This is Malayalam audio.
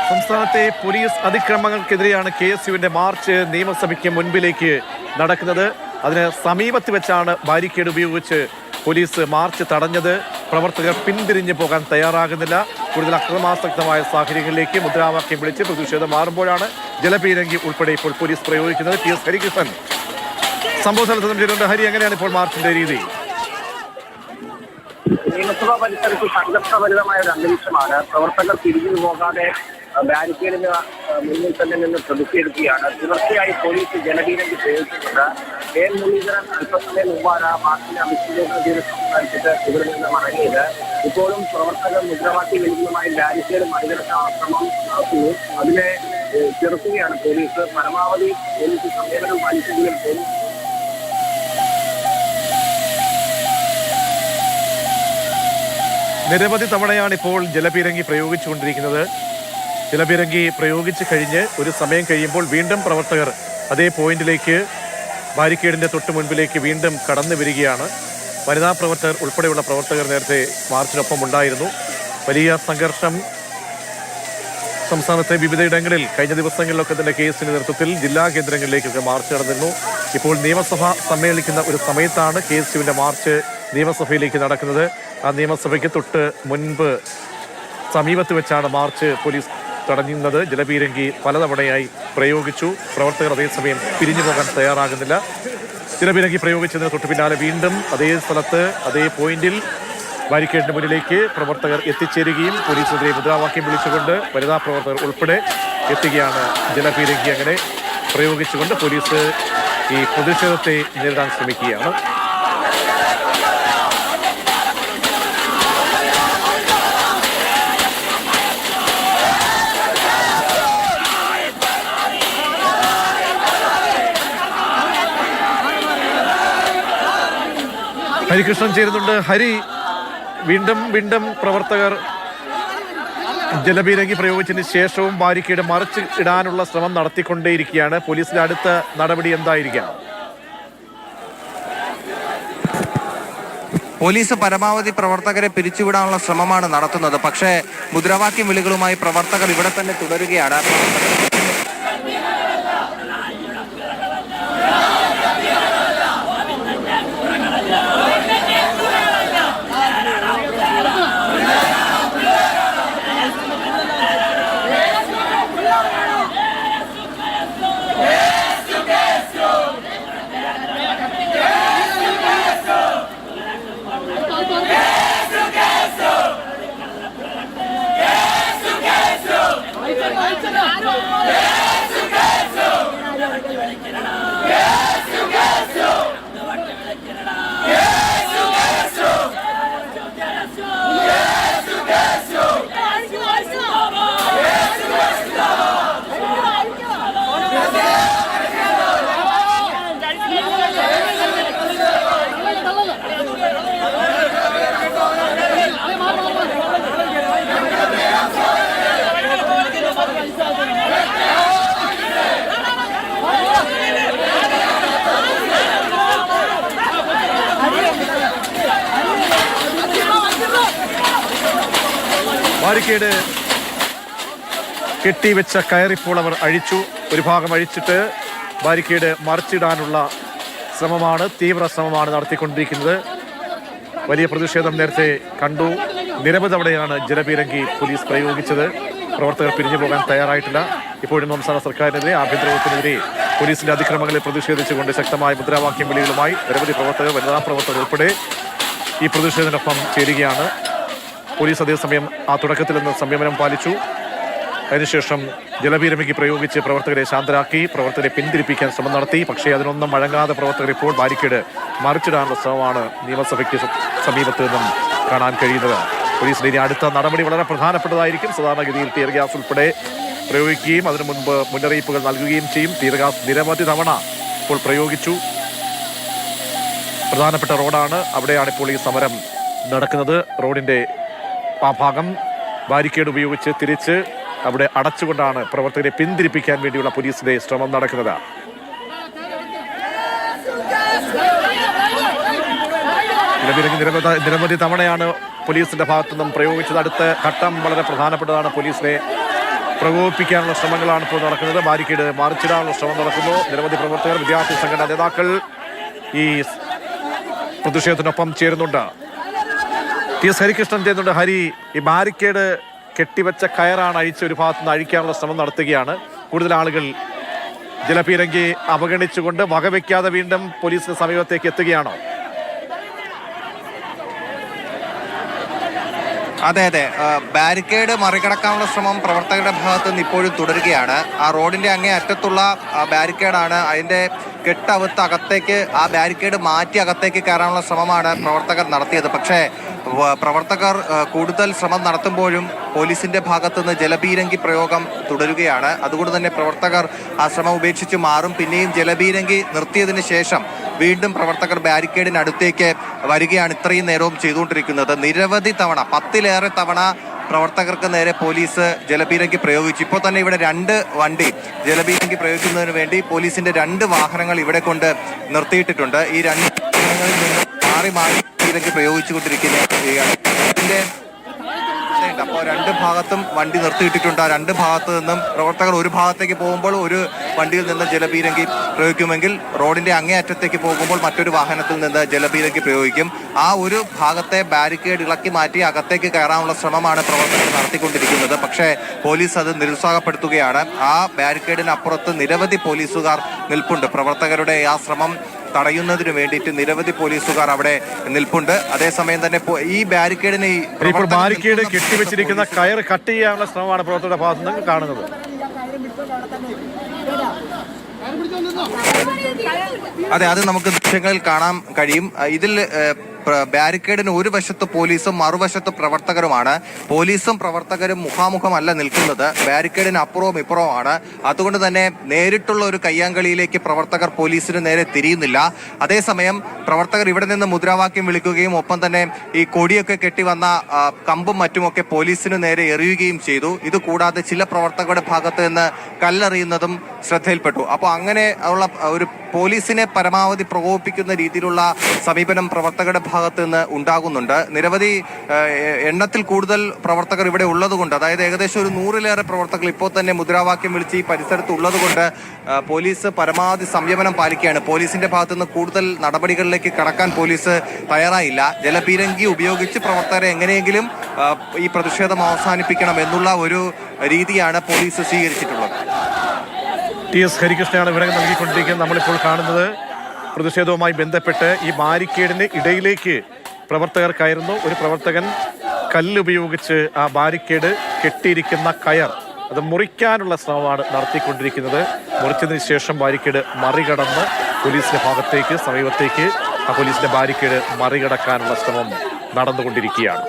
സംസ്ഥാനത്തെ പോലീസ് അതിക്രമങ്ങൾക്കെതിരെയാണ് KSUവിന്റെ മാർച്ച് നിയമസഭയ്ക്ക് മുൻപിലേക്ക് നടക്കുന്നത്. അതിന് സമീപത്ത് വെച്ചാണ് ബാരിക്കേഡ് ഉപയോഗിച്ച് പോലീസ് മാർച്ച് തടഞ്ഞത്. പ്രവർത്തകർ പിന്തിരിഞ്ഞു പോകാൻ തയ്യാറാകുന്നില്ല. കൂടുതൽ അക്രമാസക്തമായ സാഹചര്യങ്ങളിലേക്ക് മുദ്രാവാക്യം വിളിച്ച് പ്രതിഷേധം മാറുമ്പോഴാണ് ജലപീരങ്കി ഉൾപ്പെടെ ഇപ്പോൾ പോലീസ് പ്രയോഗിക്കുന്നത്. TS ഹരികൃഷ്ണൻ സംഭവ സ്ഥലത്ത് ചെയ്തിട്ടുണ്ട്. ഹരി, എങ്ങനെയാണ് ഇപ്പോൾ മാർച്ചിന്റെ രീതി? നിയമസഭാ പരിസരത്ത് സംഘർഷഭരിതമായ ഒരു അന്തരീക്ഷമാണ്. പ്രവർത്തകർ തിരിഞ്ഞു പോകാതെ ബാരിക്കേഡിന് മുന്നിൽ തന്നെ നിന്ന് പ്രതിഷേധിക്കുകയാണ്. തുടർച്ചയായി പോലീസ് ജലപീരങ്കി പ്രയോഗിച്ചിട്ടുണ്ട്. മുരളീധരൻ അല്പസമയം മുമ്പാണ് മാർച്ചിനെ അഭിഷേകം ചെയ്ത് സംസാരിച്ചിട്ട് ഇവിടെ നിന്ന് മടങ്ങിയത്. ഇപ്പോഴും പ്രവർത്തകർ മുദ്രാവാക്യം വിളിക്കുന്നതുമായി ബാരിക്കേഡ് മറികടക്കാനുള്ള ശ്രമം നടത്തുന്നു. അതിനെ ചെറുക്കുകയാണ് പോലീസ്. പരമാവധി പോലീസ് സംയമനം പാലിച്ചെങ്കിലും പോലീസ് നിരവധി തവണയാണ് ഇപ്പോൾ ജലപീരങ്കി പ്രയോഗിച്ചുകൊണ്ടിരിക്കുന്നത്. ജലപീരങ്കി പ്രയോഗിച്ച് കഴിഞ്ഞ് ഒരു സമയം കഴിയുമ്പോൾ വീണ്ടും പ്രവർത്തകർ അതേ പോയിന്റിലേക്ക്, ബാരിക്കേഡിന്റെ തൊട്ട് മുൻപിലേക്ക് വീണ്ടും കടന്നു വരികയാണ്. വനിതാ പ്രവർത്തകർ ഉൾപ്പെടെയുള്ള പ്രവർത്തകർ നേരത്തെ മാർച്ചിനൊപ്പം ഉണ്ടായിരുന്നു. വലിയ സംഘർഷം സംസ്ഥാനത്തെ വിവിധയിടങ്ങളിൽ കഴിഞ്ഞ ദിവസങ്ങളിലൊക്കെ തന്നെ KSUവിന്റെ നേതൃത്വത്തിൽ ജില്ലാ കേന്ദ്രങ്ങളിലേക്കൊക്കെ മാർച്ച് നടന്നിരുന്നു. ഇപ്പോൾ നിയമസഭ സമ്മേളിക്കുന്ന ഒരു സമയത്താണ് KSUവിന്റെ മാർച്ച് നിയമസഭയിലേക്ക് നടക്കുന്നത്. ആ നിയമസഭയ്ക്ക് തൊട്ട് മുൻപ് സമീപത്ത് വെച്ചാണ് മാർച്ച് പോലീസ് തടഞ്ഞുന്നത്. ജലപീരങ്കി പലതവണയായി പ്രയോഗിച്ചു. പ്രവർത്തകർ അതേസമയം പിരിഞ്ഞു പോകാൻ തയ്യാറാകുന്നില്ല. ജലപീരങ്കി പ്രയോഗിച്ചതിന് തൊട്ട് പിന്നാലെ വീണ്ടും അതേ സ്ഥലത്ത് അതേ പോയിന്റിൽ ബാരിക്കേഡിന് മുന്നിലേക്ക് പ്രവർത്തകർ എത്തിച്ചേരുകയും പോലീസിനെതിരെ മുദ്രാവാക്യം വിളിച്ചുകൊണ്ട് വനിതാ പ്രവർത്തകർ ഉൾപ്പെടെ എത്തുകയാണ്. ജലപീരങ്കി അങ്ങനെ പ്രയോഗിച്ചുകൊണ്ട് പോലീസ് ഈ പ്രതിഷേധത്തെ നേരിടാൻ ശ്രമിക്കുകയാണ്. ഹരികൃഷ്ണൻ ചേരുന്നുണ്ട്. ഹരി, വീണ്ടും പ്രവർത്തകർ ജലപീരങ്കി പ്രയോഗിച്ചതിന് ശേഷവും ബാരിക്കേഡ് മറിച്ച് ഇടാനുള്ള ശ്രമം നടത്തിക്കൊണ്ടേയിരിക്കുകയാണ്. പോലീസിന്റെ അടുത്ത നടപടി എന്തായിരിക്കാം? പോലീസ് പരമാവധി പ്രവർത്തകരെ പിരിച്ചുവിടാനുള്ള ശ്രമമാണ് നടത്തുന്നത്. പക്ഷേ മുദ്രാവാക്യം വിളികളുമായി പ്രവർത്തകർ ഇവിടെ തന്നെ തുടരുകയാണ്. ബാരിക്കേഡ് കെട്ടിവെച്ച കയറിപ്പോൾ അവർ അഴിച്ചു. ഒരു ഭാഗം അഴിച്ചിട്ട് ബാരിക്കേഡ് മറിച്ചിടാനുള്ള ശ്രമമാണ്, തീവ്ര ശ്രമമാണ് നടത്തിക്കൊണ്ടിരിക്കുന്നത്. വലിയ പ്രതിഷേധം നേരത്തെ കണ്ടു. നിരവധി തവണയാണ് ജലപീരങ്കി പോലീസ് പ്രയോഗിച്ചത്. പ്രവർത്തകർ പിരിഞ്ഞു പോകാൻ തയ്യാറായിട്ടില്ല. ഇപ്പോഴും സംസ്ഥാന സർക്കാരിനെതിരെ, ആഭ്യന്തര വകുപ്പിനെതിരെ പോലീസിന്റെ അതിക്രമങ്ങളെ പ്രതിഷേധിച്ചുകൊണ്ട് ശക്തമായ മുദ്രാവാക്യം വിളികളുമായി നിരവധി പ്രവർത്തകർ, വനിതാ പ്രവർത്തകർ ഉൾപ്പെടെ ഈ പ്രതിഷേധത്തിനൊപ്പം ചേരുകയാണ്. പോലീസ് അതേസമയം ആ തുടക്കത്തിൽ നിന്ന് സംയമനം പാലിച്ചു. അതിനുശേഷം ജലപീരങ്കി പ്രയോഗിച്ച് പ്രവർത്തകരെ ശാന്തരാക്കി, പ്രവർത്തകരെ പിന്തിരിപ്പിക്കാൻ ശ്രമം നടത്തി. പക്ഷേ അതിനൊന്നും വഴങ്ങാതെ പ്രവർത്തകർ ഇപ്പോൾ ബാരിക്കേഡ് മറിച്ചിടാനുള്ള ശ്രമമാണ് നിയമസഭയ്ക്ക് സമീപത്ത് നിന്നും കാണാൻ കഴിയുന്നത്. പോലീസിന്റെ ഇനി അടുത്ത നടപടി വളരെ പ്രധാനപ്പെട്ടതായിരിക്കും. സാധാരണഗതിയിൽ ടിയർ ഗ്യാസ് ഉൾപ്പെടെ പ്രയോഗിക്കുകയും അതിനു മുൻപ് മുന്നറിയിപ്പുകൾ നൽകുകയും ചെയ്യും. ടിയർ ഗ്യാസ് നിരവധി തവണ ഇപ്പോൾ പ്രയോഗിച്ചു. പ്രധാനപ്പെട്ട റോഡാണ്, അവിടെയാണ് ഇപ്പോൾ ഈ സമരം നടക്കുന്നത്. റോഡിന്റെ ആ ഭാഗം ബാരിക്കേഡ് ഉപയോഗിച്ച് തിരിച്ച് അവിടെ അടച്ചുകൊണ്ടാണ് പ്രവർത്തകരെ പിന്തിരിപ്പിക്കാൻ വേണ്ടിയുള്ള പോലീസിന്റെ ശ്രമം നടക്കുന്നത്. നിരവധി തവണയാണ് പോലീസിന്റെ ഭാഗത്തു നിന്നും പ്രയോഗിച്ചത്. അടുത്ത ഘട്ടം വളരെ പ്രധാനപ്പെട്ടതാണ്. പോലീസിനെ പ്രകോപിപ്പിക്കാനുള്ള ശ്രമങ്ങളാണ് ഇപ്പോൾ നടക്കുന്നത്. ബാരിക്കേഡ് മറിച്ചിടാനുള്ള ശ്രമം നടക്കുന്നു. നിരവധി പ്രവർത്തകർ, വിദ്യാർത്ഥി സംഘടനാ നേതാക്കൾ ഈ പ്രതിഷേധത്തിനൊപ്പം ചേരുന്നുണ്ട്. ടി എസ് ഹരികൃഷ്ണൻ ചെയ്യുന്നുണ്ട്. ഹരി, ഈ ബാരിക്കേഡ് കെട്ടിവെച്ച കയറാണ് അഴിച്ച് ഒരു ഭാഗത്ത് നിന്ന് അഴിക്കാനുള്ള ശ്രമം നടത്തുകയാണ്. കൂടുതൽ ആളുകൾ ജലപീരങ്കി അവഗണിച്ചുകൊണ്ട് വകവെക്കാതെ വീണ്ടും പോലീസിന് സമീപത്തേക്ക് എത്തുകയാണോ? അതെ, ബാരിക്കേഡ് മറികടക്കാനുള്ള ശ്രമം പ്രവർത്തകരുടെ ഭാഗത്ത് നിന്ന് ഇപ്പോഴും തുടരുകയാണ്. ആ റോഡിന്റെ അങ്ങേ അറ്റത്തുള്ള ബാരിക്കേഡാണ്. അതിന്റെ കെട്ടവുത്ത് അകത്തേക്ക് ആ ബാരിക്കേഡ് മാറ്റി അകത്തേക്ക് കയറാനുള്ള ശ്രമമാണ് പ്രവർത്തകർ നടത്തിയത്. പക്ഷേ പ്രവർത്തകർ കൂടുതൽ ശ്രമം നടത്തുമ്പോഴും പോലീസിന്റെ ഭാഗത്തുനിന്ന് ജലപീരങ്കി പ്രയോഗം തുടരുകയാണ്. അതുകൊണ്ട് തന്നെ പ്രവർത്തകർ ആ ശ്രമം ഉപേക്ഷിച്ച് മാറും. പിന്നെയും ജലപീരങ്കി നിർത്തിയതിന് ശേഷം വീണ്ടും പ്രവർത്തകർ ബാരിക്കേഡിനടുത്തേക്ക് വരികയാണ് ഇത്രയും നേരവും ചെയ്തുകൊണ്ടിരിക്കുന്നത്. നിരവധി തവണ, 10-ലേറെ തവണ പ്രവർത്തകർക്ക് നേരെ പോലീസ് ജലപീരങ്കി പ്രയോഗിച്ചു. ഇപ്പോൾ തന്നെ ഇവിടെ 2 വണ്ടി ജലപീരങ്കി പ്രയോഗിക്കുന്നതിന് വേണ്ടി പോലീസിന്റെ 2 വാഹനങ്ങൾ ഇവിടെ കൊണ്ട് നിർത്തിയിട്ടിട്ടുണ്ട്. ഈ 2 വാഹനങ്ങളിൽ നിന്ന് മാറി മാറി പീരങ്കി പ്രയോഗിച്ചുകൊണ്ടിരിക്കുകയാണ്. അപ്പോൾ 2 ഭാഗത്തും വണ്ടി നിർത്തിയിട്ടിട്ടുണ്ട്. ആ 2 ഭാഗത്തു നിന്നും പ്രവർത്തകർ ഒരു ഭാഗത്തേക്ക് പോകുമ്പോൾ ഒരു വണ്ടിയിൽ നിന്ന് ജലപീരങ്കി പ്രയോഗിക്കുമെങ്കിൽ റോഡിന്റെ അങ്ങേ അറ്റത്തേക്ക് പോകുമ്പോൾ മറ്റൊരു വാഹനത്തിൽ നിന്ന് ജലപീരങ്കി പ്രയോഗിക്കും. ആ ഒരു ഭാഗത്തെ ബാരിക്കേഡ് ഇളക്കി മാറ്റി അകത്തേക്ക് കയറാനുള്ള ശ്രമമാണ് പ്രവർത്തകർ നടത്തിക്കൊണ്ടിരിക്കുന്നത്. പക്ഷേ പോലീസ് അത് നിരുത്സാഹപ്പെടുത്തുകയാണ്. ആ ബാരിക്കേഡിനപ്പുറത്ത് നിരവധി പോലീസുകാർ നിൽപ്പുണ്ട്. പ്രവർത്തകരുടെ ആ ശ്രമം തടയുന്നതിന് വേണ്ടിയിട്ട് നിരവധി പോലീസുകാർ അവിടെ നിൽപ്പുണ്ട്. അതേസമയം തന്നെ ഈ ബാരിക്കേഡിന് ബാരിക്കേഡ് കെട്ടിവെച്ചിരിക്കുന്ന കയർ കട്ട് ചെയ്യാനുള്ള ശ്രമമാണ് പ്രവർത്തകരുടെ ഭാഗത്ത് നിന്ന് കാണുന്നത്. അതെ, അത് നമുക്ക് ദൃശ്യങ്ങളിൽ കാണാൻ കഴിയും. ഇതിൽ ബാരിക്കേഡിന് ഒരു വശത്ത് പോലീസും മറുവശത്ത് പ്രവർത്തകരുമാണ്. പോലീസും പ്രവർത്തകരും മുഖാമുഖമല്ല നിൽക്കുന്നത്, ബാരിക്കേഡിന് അപ്പുറവും ഇപ്പുറവുമാണ്. അതുകൊണ്ട് തന്നെ നേരിട്ടുള്ള ഒരു കയ്യാങ്കളിയിലേക്ക് പ്രവർത്തകർ പോലീസിന് നേരെ തിരിയുന്നില്ല. അതേസമയം പ്രവർത്തകർ ഇവിടെ നിന്ന് മുദ്രാവാക്യം വിളിക്കുകയും ഒപ്പം തന്നെ ഈ കൊടിയൊക്കെ കെട്ടി വന്ന കമ്പും മറ്റുമൊക്കെ പോലീസിന് നേരെ എറിയുകയും ചെയ്തു. ഇത് കൂടാതെ ചില പ്രവർത്തകരുടെ ഭാഗത്ത് നിന്ന് കല്ലെറിയുന്നതും ശ്രദ്ധയിൽപ്പെട്ടു. അപ്പോൾ അങ്ങനെ ഉള്ള ഒരു പോലീസിനെ പരമാവധി പ്രകോപിപ്പിക്കുന്ന രീതിയിലുള്ള സമീപനം പ്രവർത്തകരുടെ ഭാഗത്ത് നിന്ന് ഉണ്ടാകുന്നുണ്ട്. നിരവധി എണ്ണത്തിൽ കൂടുതൽ പ്രവർത്തകർ ഇവിടെ ഉള്ളതുകൊണ്ട്, അതായത് ഏകദേശം ഒരു 100-ലേറെ പ്രവർത്തകർ ഇപ്പോൾ തന്നെ മുദ്രാവാക്യം വിളിച്ച് ഈ പരിസരത്ത് ഉള്ളതുകൊണ്ട് പോലീസ് പരമാവധി സംയമനം പാലിക്കുകയാണ്. പോലീസിന്റെ ഭാഗത്തു നിന്ന് കൂടുതൽ നടപടികളിലേക്ക് കടക്കാൻ പോലീസ് തയ്യാറായില്ല. ജലപീരങ്കി ഉപയോഗിച്ച് പ്രവർത്തകരെ എങ്ങനെയെങ്കിലും ഈ പ്രതിഷേധം അവസാനിപ്പിക്കണം എന്നുള്ള ഒരു രീതിയാണ് പോലീസ് സ്വീകരിച്ചിട്ടുള്ളത്. ടി എസ് ഹരികൃഷ്ണനാണ് വിവരങ്ങൾ നൽകിക്കൊണ്ടിരിക്കുന്നത്. നമ്മളിപ്പോൾ കാണുന്നത് പ്രതിഷേധവുമായി ബന്ധപ്പെട്ട് ഈ ബാരിക്കേഡിന് ഇടയിലേക്ക് പ്രവർത്തകർ കയറുന്നു. ഒരു പ്രവർത്തകൻ കല്ലുപയോഗിച്ച് ആ ബാരിക്കേഡ് കെട്ടിയിരിക്കുന്ന കയർ അത് മുറിക്കാനുള്ള ശ്രമമാണ് നടത്തിക്കൊണ്ടിരിക്കുന്നത്. മുറിച്ചതിന് ശേഷം ബാരിക്കേഡ് മറികടന്ന് പോലീസിന്റെ ഭാഗത്തേക്ക് സമീപത്തേക്ക് ആ പോലീസിന്റെ ബാരിക്കേഡ് മറികടക്കാനുള്ള ശ്രമം നടന്നുകൊണ്ടിരിക്കുകയാണ്.